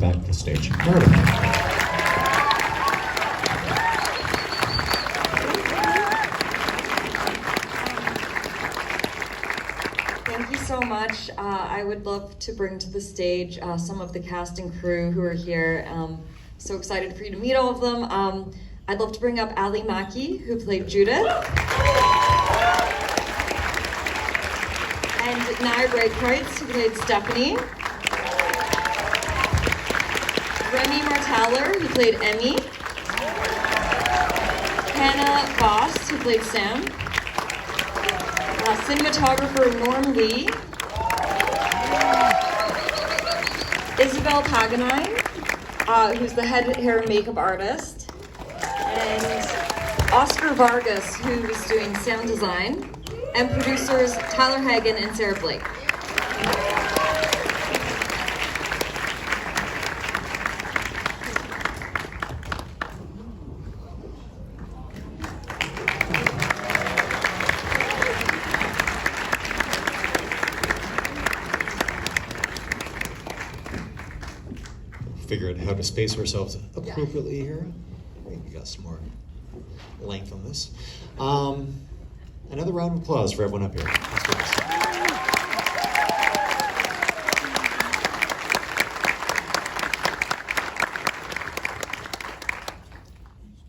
back to the stage. Meredith. So much. I would love to bring to the stage some of the cast and crew who are here. So excited for you to meet all of them. I'd love to bring up Ally Maki, who played Judith. And Nyah Breitkreuz, who played Stephanie. Remy Marthaller, who played Emmy. Hannah Voss, who played Sam. Cinematographer Norm Lee, Isabel Paganine, who's the head hair and makeup artist, and Oscar Vargas, who was doing sound design, and producers Tyler Hagen and Sarah Blake. Figure out how to space ourselves appropriately here. Maybe got some more length on this. Another round of applause for everyone up here. Let's do this.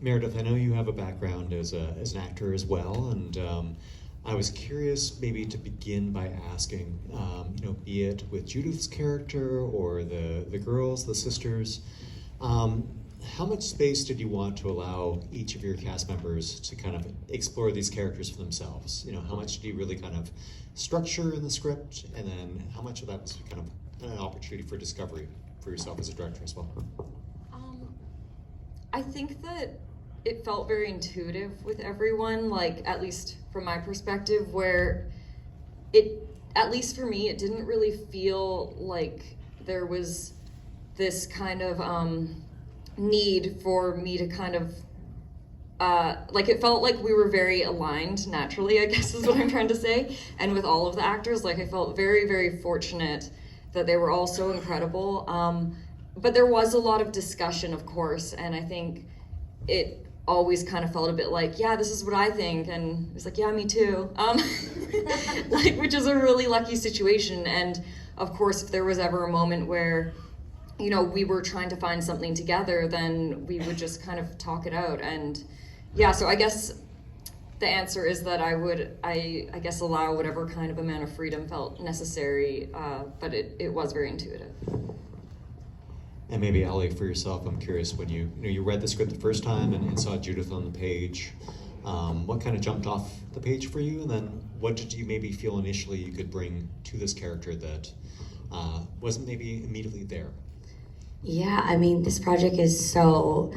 Meredith, I know you have a background as an actor as well, and I was curious maybe to begin by asking, be it with Judith's character or the girls, the sisters, how much space did you want to allow each of your cast members to kind of explore these characters for themselves? How much do you really kind of structure in the script, and then how much of that was kind of an opportunity for discovery for yourself as a director as well? I think that it felt very intuitive with everyone, like at least from my perspective, where at least for me, it didn't really feel like there was this kind of need for me to kind of, like it felt like we were very aligned naturally, I guess is what I'm trying to say. And with all of the actors, like I felt very, very fortunate that they were all so incredible. But there was a lot of discussion, of course, and I think it always kind of felt a bit like, yeah, this is what I think, and it was like, yeah, me too, which is a really lucky situation. And of course, if there was ever a moment where, we were trying to find something together, then we would just kind of talk it out. And yeah, so I guess the answer is that I guess allow whatever kind of amount of freedom felt necessary, but it was very intuitive. And maybe Ally, for yourself, I'm curious, when you read the script the first time and saw Judith on the page, what kind of jumped off the page for you? And then what did you maybe feel initially you could bring to this character that wasn't maybe immediately there? Yeah, I mean, this project is so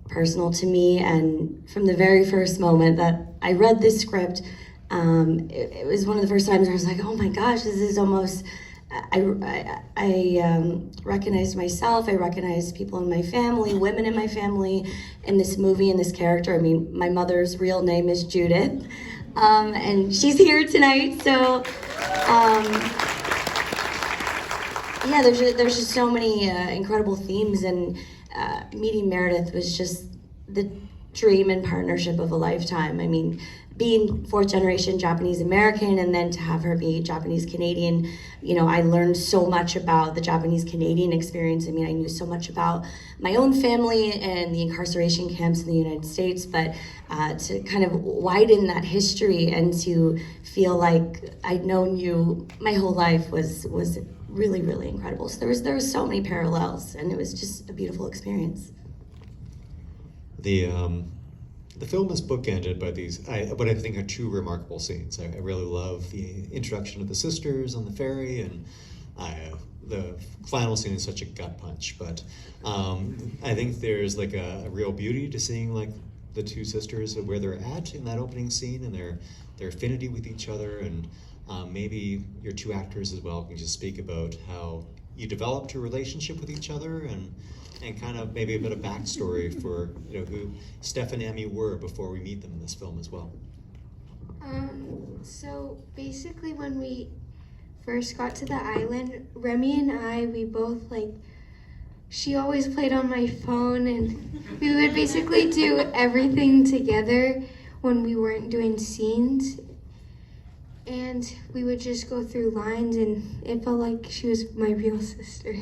personal to me, and from the very first moment that I read this script, it was one of the first times where I was like, oh my gosh, this is almost... I recognized myself, I recognized people in my family, women in my family, in this movie, in this character. I mean, my mother's real name is Judith, and she's here tonight, so yeah, there's just so many incredible themes, and meeting Meredith was just the dream and partnership of a lifetime. I mean, being fourth generation Japanese American, and then to have her be Japanese Canadian, I learned so much about the Japanese Canadian experience. I mean, I knew so much about my own family and the incarceration camps in the United States, but to kind of widen that history and to feel like I'd known you my whole life was really, really incredible. So there was so many parallels, and it was just a beautiful experience. The film is bookended by these, what I think are two remarkable scenes. I really love the introduction of the sisters on the ferry, and the final scene is such a gut punch. But I think there's like a real beauty to seeing like the two sisters where they're at in that opening scene, and their affinity with each other. And maybe your two actors as well can just speak about how you developed a relationship with each other, and kind of maybe a bit of backstory for who Steph and Emmy were before we meet them in this film as well. So basically, when we first got to the island, Remy and I, we both she always played on my phone, and we would basically do everything together when we weren't doing scenes. And we would just go through lines, and it felt like she was my real sister.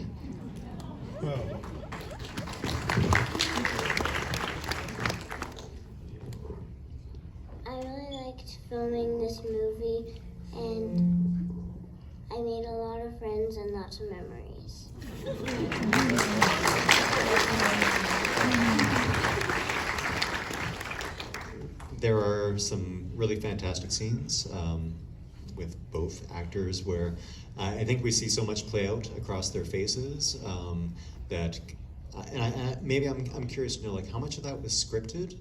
I really liked filming this movie, and I made a lot of friends and lots of memories. There are some really fantastic scenes with both actors where I think we see so much play out across their faces that, maybe I'm curious to know, like, how much of that was scripted?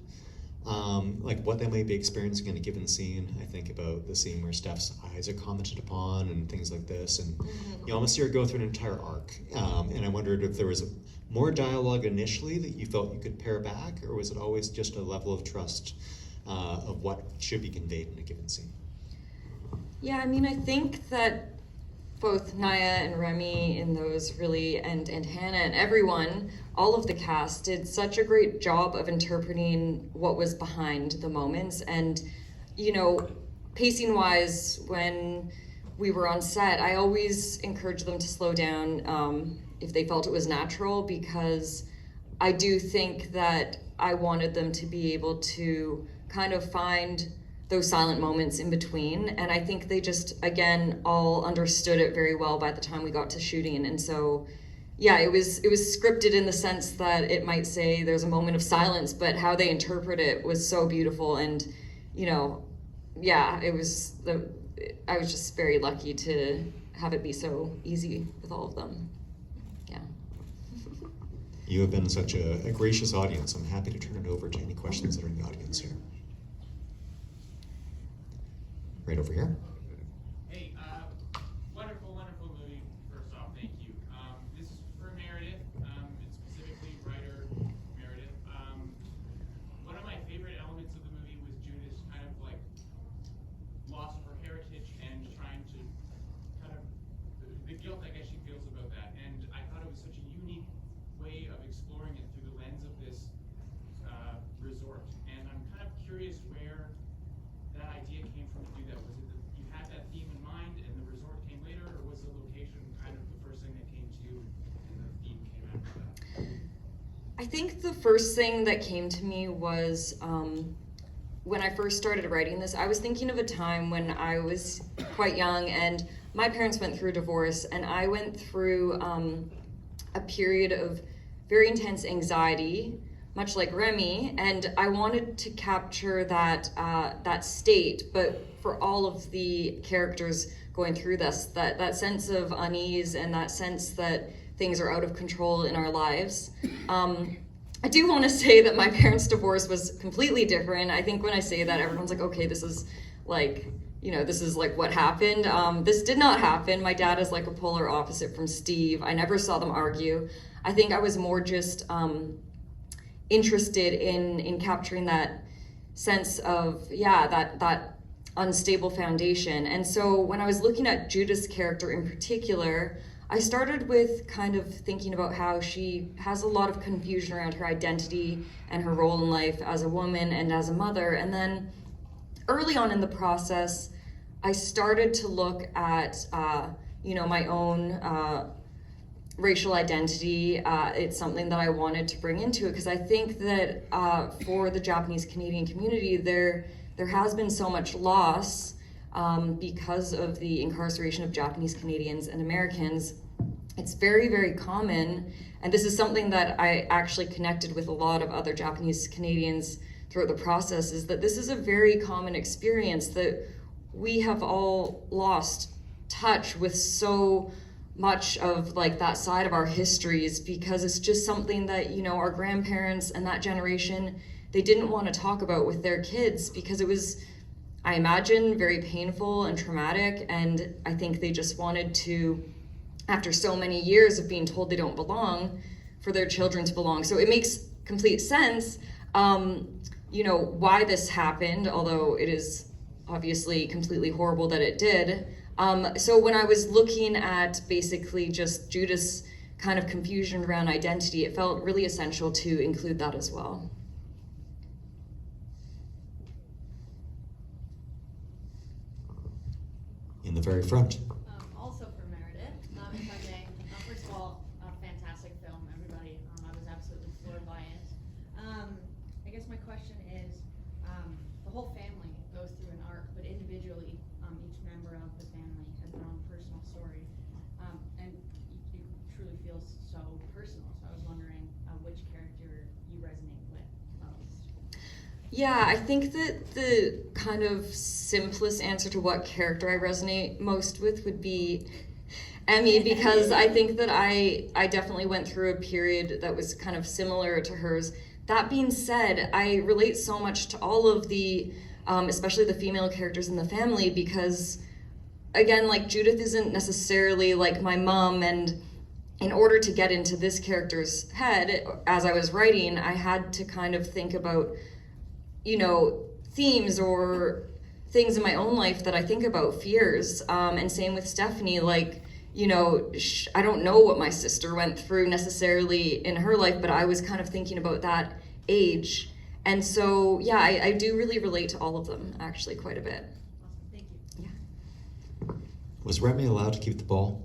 Like what they might be experiencing in a given scene. I think about the scene where Steph's eyes are commented upon and things like this, and you almost see her go through an entire arc. And I wondered if there was more dialogue initially that you felt you could pare back, or was it always just a level of trust of what should be conveyed in a given scene? Yeah, I mean, I think that both Nyah and Remy in those really, and Hannah and everyone, all of the cast did such a great job of interpreting what was behind the moments. And, you know, pacing wise, when we were on set, I always encouraged them to slow down if they felt it was natural, because I do think that I wanted them to be able to kind of find those silent moments in between. And I think they just, again, all understood it very well by the time we got to shooting. And so, yeah, it was scripted in the sense that it might say there's a moment of silence, but how they interpret it was so beautiful. And, you know, yeah, I was just very lucky to have it be so easy with all of them. Yeah. You have been such a gracious audience. I'm happy to turn it over to any questions that are in the audience here. Right over here. Hey, wonderful, wonderful movie, first off, thank you. This is for Meredith, and specifically writer Meredith. One of my favorite elements of the movie was Judith's kind of like loss of her heritage and trying to kind of, the guilt I guess she feels about that. And I thought it was such a unique way of exploring it through the lens of this resort. And I'm kind of curious where that idea came from to do that. Was it that you had that theme in mind and the resort came later, or was the location kind of the first thing that came to you and the theme came after that? I think the first thing that came to me was when I first started writing this, I was thinking of a time when I was quite young and my parents went through a divorce, and I went through a period of very intense anxiety, much like Remy, and I wanted to capture that that state, but for all of the characters going through this, that sense of unease and that sense that things are out of control in our lives. I do want to say that my parents' divorce was completely different. I think when I say that, everyone's like, okay, this is like, you know, this is like what happened. This did not happen. My dad is like a polar opposite from Steve. I never saw them argue. I think I was more just interested in capturing that sense of, yeah, that unstable foundation. And so when I was looking at Judith's character in particular, I started with kind of thinking about how she has a lot of confusion around her identity and her role in life as a woman and as a mother. And then early on in the process, I started to look at, you know, my own racial identity. It's something that I wanted to bring into it because I think that for the Japanese Canadian community, there has been so much loss because of the incarceration of Japanese Canadians and Americans. It's very, very common, and this is something that I actually connected with a lot of other Japanese Canadians throughout the process, is that this is a very common experience that we have all lost touch with so much of like that side of our histories, because it's just something that, you know, our grandparents and that generation, they didn't want to talk about with their kids because it was, I imagine, very painful and traumatic. And I think they just wanted to, after so many years of being told they don't belong, for their children to belong. So it makes complete sense, you know, why this happened, although it is obviously completely horrible that it did. So when I was looking at basically just Judith's kind of confusion around identity, it felt really essential to include that as well. In the very front. Also for Meredith, if I may. First of all, a fantastic film, everybody. I was absolutely floored by it. I guess my question is, the whole family goes through an arc, but individually, each member of the family has their own personal story. And it truly feels so personal. So I was wondering which character you resonate with most. Yeah, I think that the kind of simplest answer to what character I resonate most with would be Emmy, because I think that I definitely went through a period that was kind of similar to hers. That being said, I relate so much to all of the, especially the female characters in the family, because again, like Judith isn't necessarily like my mom, and in order to get into this character's head, as I was writing, I had to kind of think about, you know, themes or things in my own life that I think about, fears, and same with Stephanie, like, you know, I don't know what my sister went through necessarily in her life, but I was kind of thinking about that age. And so, yeah, I do really relate to all of them, actually, quite a bit. Awesome, thank you. Yeah. Was Remy allowed to keep the ball?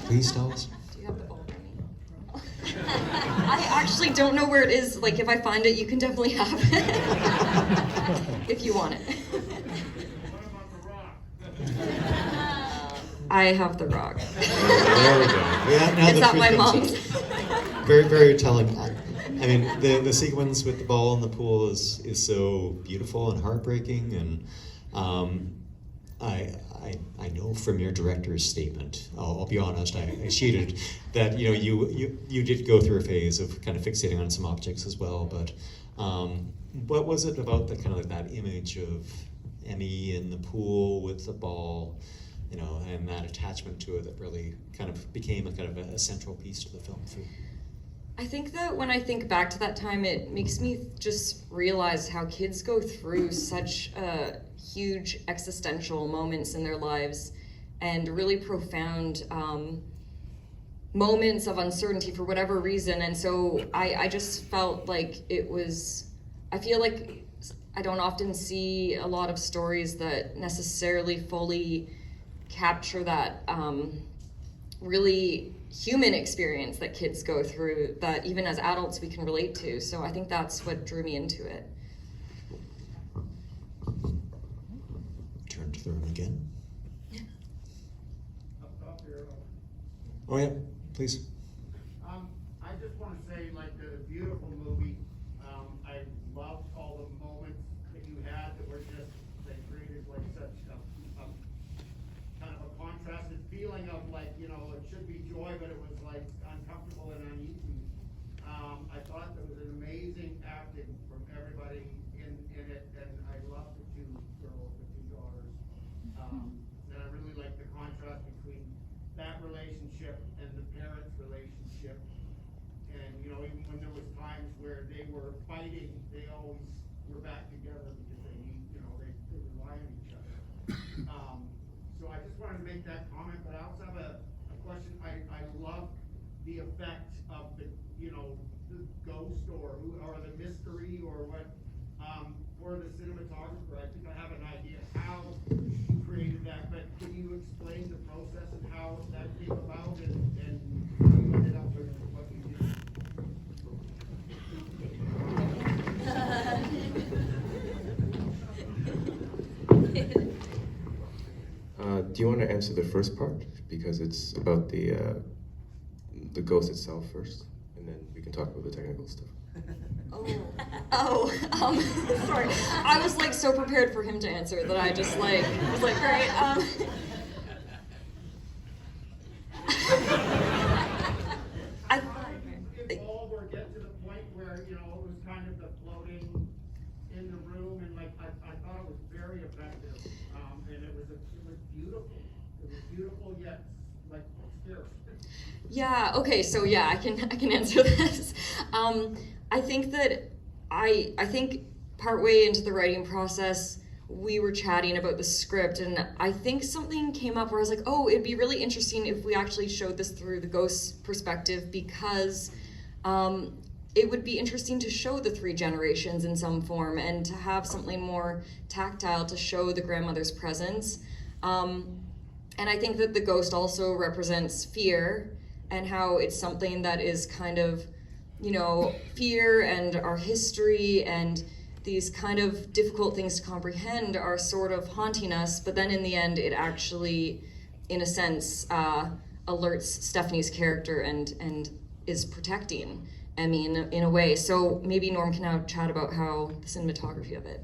Please tell us. Do you have the ball, Remy? I actually don't know where it is. Like, if I find it, you can definitely have it. If you want it. I have the rock. There we go. Yeah, now It's the at my truth comes mom's. out. Very, very telling. I mean, the sequence with the ball in the pool is so beautiful and heartbreaking, and I know from your director's statement, I'll be honest, I cheated, that you know you did go through a phase of kind of fixating on some objects as well, but what was it about the kind of like that image of Emmy in the pool with the ball, you know, and that attachment to it that really kind of became a kind of a central piece to the film for you? I think that when I think back to that time, it makes me just realize how kids go through such huge existential moments in their lives and really profound moments of uncertainty for whatever reason. And so I just felt like I feel like I don't often see a lot of stories that necessarily fully capture that really human experience that kids go through that even as adults we can relate to. So I think that's what drew me into it. Turn to the room again. Up top here. Oh yeah, please. I just want to say, like, the beautiful movie. I loved all the moments that you had that were just, they created like such a kind of a contrasted feeling of, like, you know, it should be joy, but it was like uncomfortable and uneasy. I thought there was an amazing acting from everybody in it, and I loved the two girls, the two daughters. And I really liked the contrast between that relationship and the parents' relationship. And, you know, even when there was times where they were fighting, they always were back together because they need, you know, they rely on each other. So I just wanted to make that comment, but I also have a question. I love the effect of the, you know, the ghost or the mystery or what, for the cinematographer. I think I have an idea how you created that, but can you explain the process and how that came about and you ended up with what you did? Do you want to answer the first part? Because it's about the ghost itself first, and then we can talk about the technical stuff. Sorry. I was like so prepared for him to answer that I just like was like, great. Evolve or get to the point where, you know, it was kind of the floating in the room, and like I thought it was very effective, and it was beautiful. It was beautiful yet like scary. Yeah, okay, so yeah, I can answer this. I think that I think partway into the writing process, we were chatting about the script, and I think something came up where I was like, oh, it'd be really interesting if we actually showed this through the ghost perspective, because it would be interesting to show the 3 generations in some form and to have something more tactile to show the grandmother's presence. And I think that the ghost also represents fear, and how it's something that is kind of, you know, fear and our history and these kind of difficult things to comprehend are sort of haunting us, but then in the end it actually, in a sense, alerts Stephanie's character and is protecting Emmy in a way. So maybe Norm can now chat about how the cinematography of it.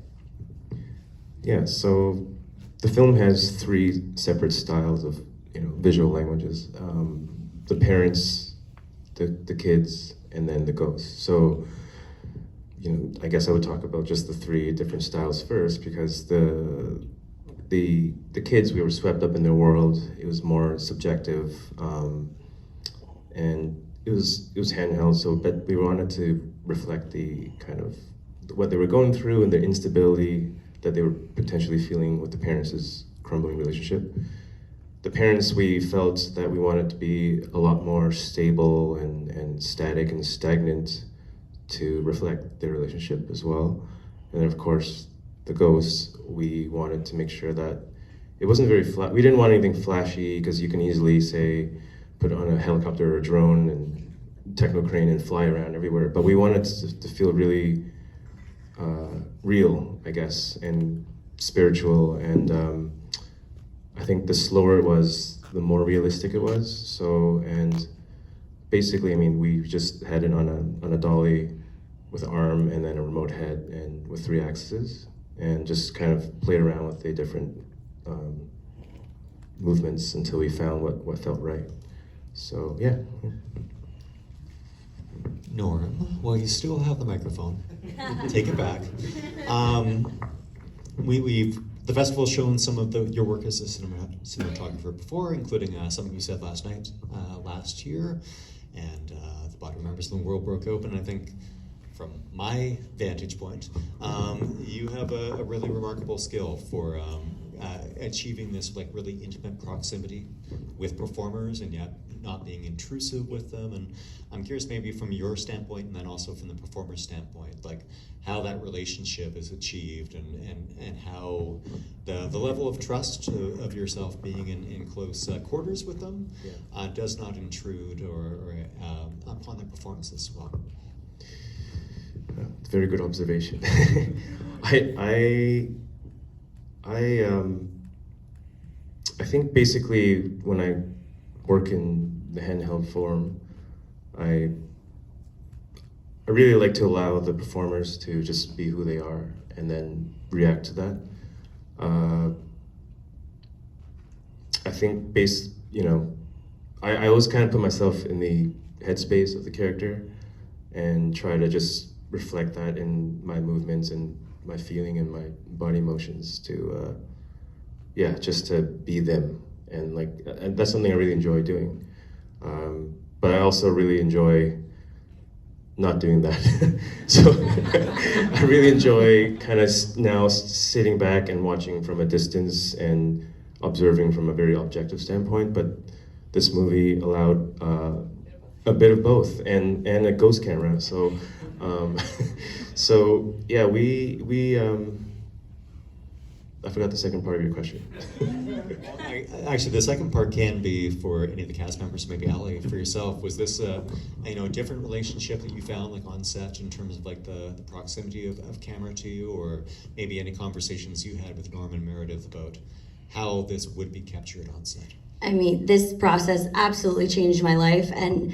Yeah, so the film has 3 separate styles of, you know, visual languages. The parents, the kids, and then the ghosts. So, you know, I guess I would talk about just the 3 different styles first, because the kids, we were swept up in their world. It was more subjective, and it was handheld. So, but we wanted to reflect the kind of what they were going through and the instability that they were potentially feeling with the parents' crumbling relationship. The parents, we felt that we wanted to be a lot more stable and static and stagnant to reflect their relationship as well. And then of course, the ghosts, we wanted to make sure that it wasn't very flat. We didn't want anything flashy, because you can easily say, put on a helicopter or a drone and techno crane and fly around everywhere. But we wanted to feel really real, I guess, and spiritual. And I think the slower it was, the more realistic it was. So, and basically, I mean, we just had it on a dolly with an arm and then a remote head and with 3 axes, and just kind of played around with the different movements until we found what felt right. So, yeah. Norm, well, you still have the microphone. Take it back. The festival's shown some of your work as a cinematographer before, including something you said last night, last year, and The Body Remembers When the World Broke Open. I think, from my vantage point, you have a really remarkable skill for achieving this like really intimate proximity with performers, and yet not being intrusive with them. And I'm curious, maybe from your standpoint, and then also from the performer's standpoint, like how that relationship is achieved, and how the level of trust of yourself being in close quarters with them does not intrude or upon their performance as well. Very good observation. I think basically when I work in the handheld form, I really like to allow the performers to just be who they are and then react to that. I think I always kind of put myself in the headspace of the character and try to just reflect that in my movements and my feeling and my body motions to, just to be them. And that's something I really enjoy doing. But I also really enjoy not doing that. So I really enjoy kind of now sitting back and watching from a distance and observing from a very objective standpoint. But this movie allowed a bit of both, and a ghost camera. So yeah, we I forgot the second part of your question. Actually, the second part can be for any of the cast members, maybe Ally, for yourself. Was this a different relationship that you found like on set in terms of like the proximity of camera to you, or maybe any conversations you had with Norm and Meredith about how this would be captured on set? I mean, this process absolutely changed my life, and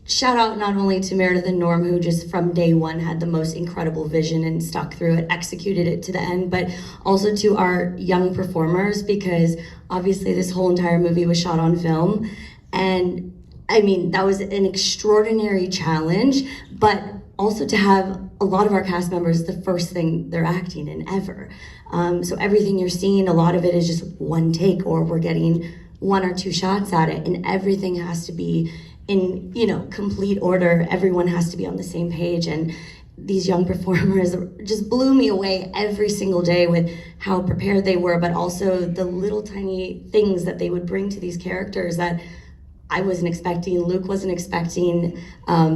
shout out not only to Meredith and Norm, who just from day one had the most incredible vision and stuck through it, executed it to the end, but also to our young performers, because obviously this whole entire movie was shot on film. And I mean, that was an extraordinary challenge, but also to have a lot of our cast members, the first thing they're acting in ever. So everything you're seeing, a lot of it is just one take, or we're getting 1 or 2 shots at it, and everything has to be in complete order. Everyone has to be on the same page, and these young performers just blew me away every single day with how prepared they were, but also the little tiny things that they would bring to these characters that I wasn't expecting, Luke wasn't expecting. I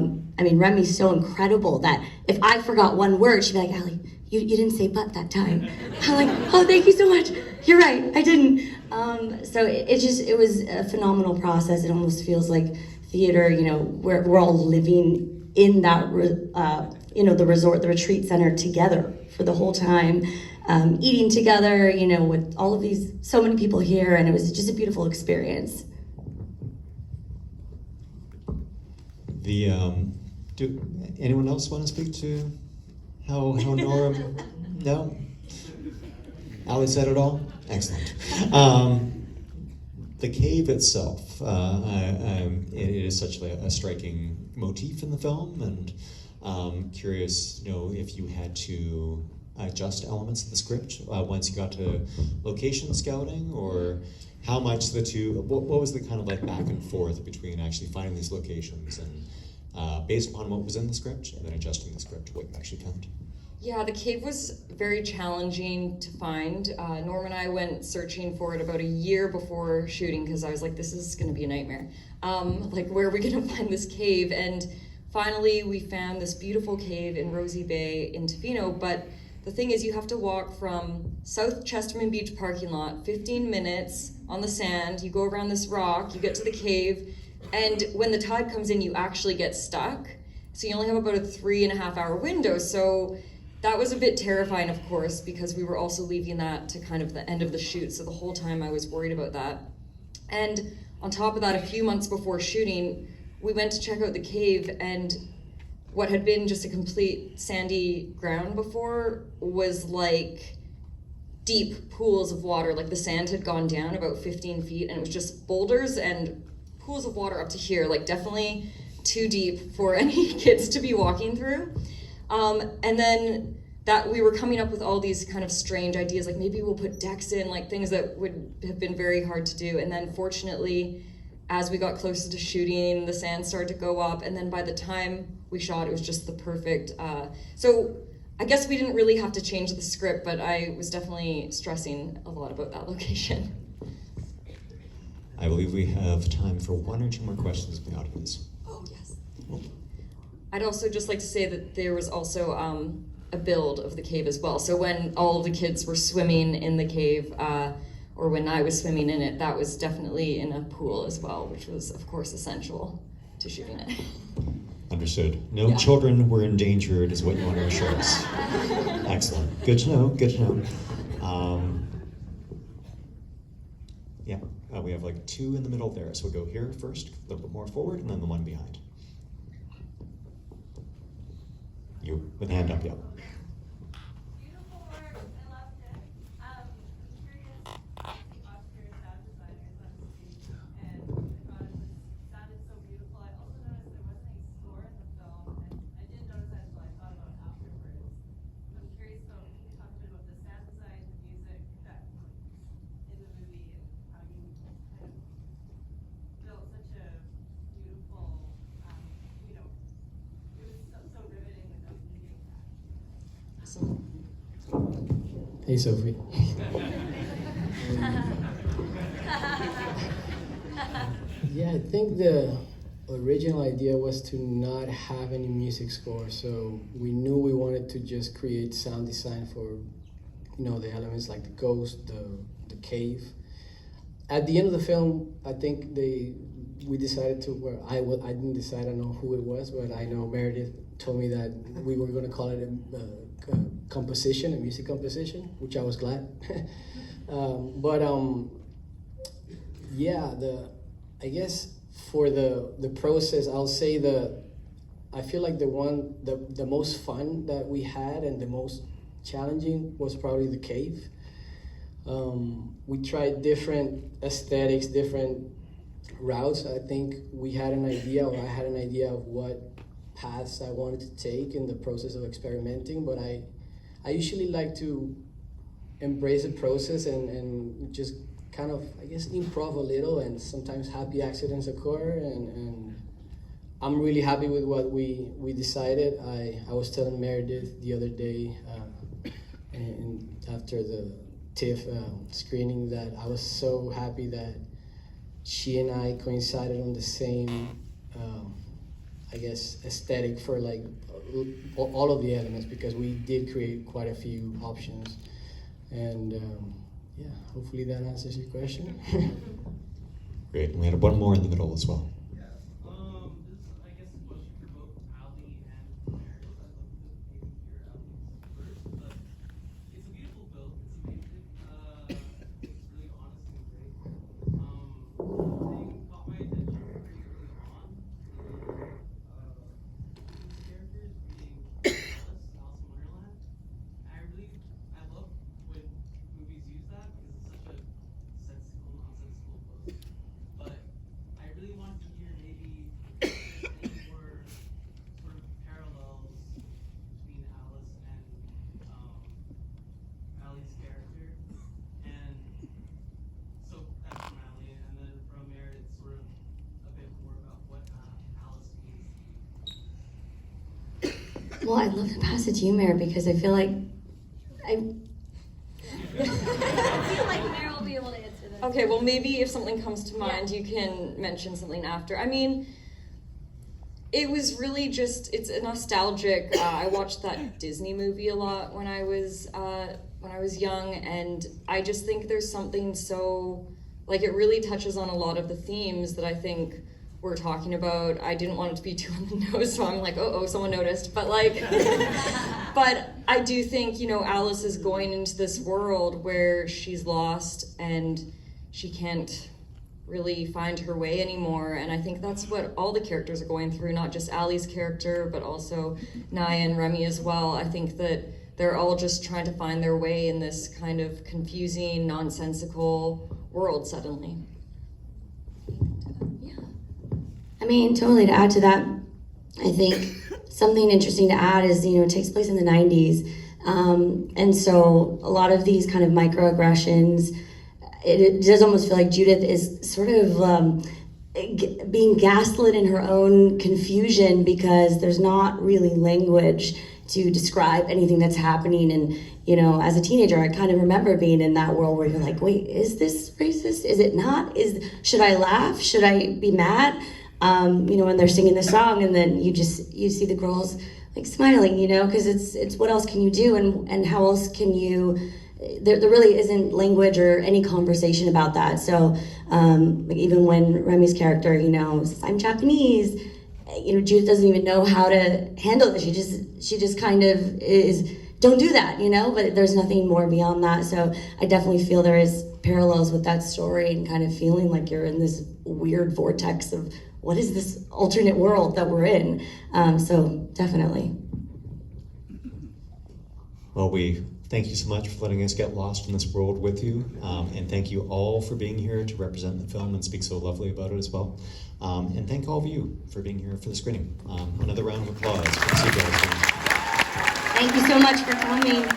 mean, Remy's so incredible that if I forgot one word, she'd be like, Ally, you didn't say but that time. I'm like, oh, thank you so much. You're right, I didn't. So it was a phenomenal process. It almost feels like theater, you know, we're all living in that, you know, the resort, the retreat center together for the whole time, eating together, you know, with all of these, so many people here, and it was just a beautiful experience. Do anyone else want to speak to how Nora? No? Ally said it all? Excellent. The cave itself, it is such a striking motif in the film, and curious, you know, if you had to adjust elements of the script once you got to location scouting, or how much the two, what was the kind of like back and forth between actually finding these locations and based upon what was in the script and then adjusting the script to what you actually found? Yeah, the cave was very challenging to find. Norm and I went searching for it about a year before shooting because I was like, this is gonna be a nightmare. Like, where are we gonna find this cave? And finally, we found this beautiful cave in Rosie Bay in Tofino, but the thing is, you have to walk from South Chesterman Beach parking lot, 15 minutes on the sand, you go around this rock, you get to the cave, and when the tide comes in, you actually get stuck. So you only have about a 3.5 hour window. So that was a bit terrifying, of course, because we were also leaving that to kind of the end of the shoot. So the whole time I was worried about that. And on top of that, a few months before shooting, we went to check out the cave, and what had been just a complete sandy ground before was like deep pools of water. Like the sand had gone down about 15 feet and it was just boulders and pools of water up to here, like definitely too deep for any kids to be walking through. And then that we were coming up with all these kind of strange ideas, like maybe we'll put decks in, like things that would have been very hard to do. And then fortunately, as we got closer to shooting, the sand started to go up, and then by the time we shot, it was just the perfect, so I guess we didn't really have to change the script, but I was definitely stressing a lot about that location. I believe we have time for one or two more questions from the audience. Oh, yes. I'd also just like to say that there was also a build of the cave as well. So when all of the kids were swimming in the cave, or when I was swimming in it, that was definitely in a pool as well, which was, of course, essential to shooting it. Understood. No children were endangered is what you want to assure us. Excellent. Good to know, good to know. We have like two in the middle there, so we'll go here first, a little bit more forward, and then the one behind. You, with a hand up, yeah. Beautiful work, I loved it. I'm curious to see Oscar sound designers on stage, and I thought it sounded so beautiful. I also noticed there wasn't a score in the film, and I didn't notice that until I thought about it afterwards. I'm curious, so can you talk a bit about the sound design, the music that in the movie, and how you kind of built such a beautiful, you know, it was so riveting without needing that. Hey, Sophie. Yeah, I think the original idea was to not have any music score, so we knew we wanted to just create sound design for, you know, the elements like the ghost, the cave. At the end of the film, I think we decided to, well, I didn't decide, I don't know who it was, but I know Meredith told me that we were going to call it a composition, a music composition, which I was glad. Yeah, I guess for the process, I'll say I feel like the most fun that we had and the most challenging was probably the cave. We tried different aesthetics, different routes. I think we had an idea, or I had an idea of what paths I wanted to take in the process of experimenting, but I usually like to embrace the process and just kind of, I guess, improv a little, and sometimes happy accidents occur, and I'm really happy with what we decided. I was telling Meredith the other day, and after the TIFF screening, that I was so happy that she and I coincided on the same, I guess, aesthetic for like all of the elements, because we did create quite a few options, and yeah, hopefully that answers your question. Great. And we had one more in the middle as well. This is, I guess, a question for both Ally and Meredith. I'd love to maybe hear Ally's first, but it's a beautiful film. It's amazing. It's really honest and great. Something caught my attention pretty early on. The characters being Alice in Wonderland. I love when movies use that because it's such a sensical, nonsensical book. But I really wanted to hear maybe if there's any more sort of parallels between Alice and Ally's character. And so that's from Ally, and then from Meredith, sort of a bit more about what Alice means to you. Well, I'd love to pass it to you, Mary, because I feel like I feel like Mary will be able to answer this. Okay, well, maybe if something comes to mind, you can mention something after. I mean, it was really just, it's a nostalgic, I watched that Disney movie a lot when I was young, and I just think there's something so, like, it really touches on a lot of the themes that I think we're talking about. I didn't want it to be too on the nose, so I'm like, oh, someone noticed. But like, but I do think, you know, Alice is going into this world where she's lost and she can't really find her way anymore. And I think that's what all the characters are going through, not just Ally's character, but also Nyah and Remy as well. I think that they're all just trying to find their way in this kind of confusing, nonsensical world suddenly. I mean, totally to add to that, I think something interesting to add is, you know, it takes place in the 90s. And so a lot of these kind of microaggressions, it does almost feel like Judith is sort of being gaslit in her own confusion, because there's not really language to describe anything that's happening. And, you know, as a teenager, I kind of remember being in that world where you're like, wait, is this racist? Is it not? Should I laugh? Should I be mad? You know, when they're singing the song, and then you see the girls like smiling, you know, because it's what else can you do, and how else can you, there really isn't language or any conversation about that. So like even when Remy's character, you know, says, I'm Japanese, you know, Judith doesn't even know how to handle it. She just kind of is, don't do that, you know, but there's nothing more beyond that. So I definitely feel there is parallels with that story, and kind of feeling like you're in this weird vortex of what is this alternate world that we're in? So definitely. Well, we thank you so much for letting us get lost in this world with you. And thank you all for being here to represent the film and speak so lovely about it as well. And thank all of you for being here for the screening. Another round of applause for Seagrass. Thank you so much for coming.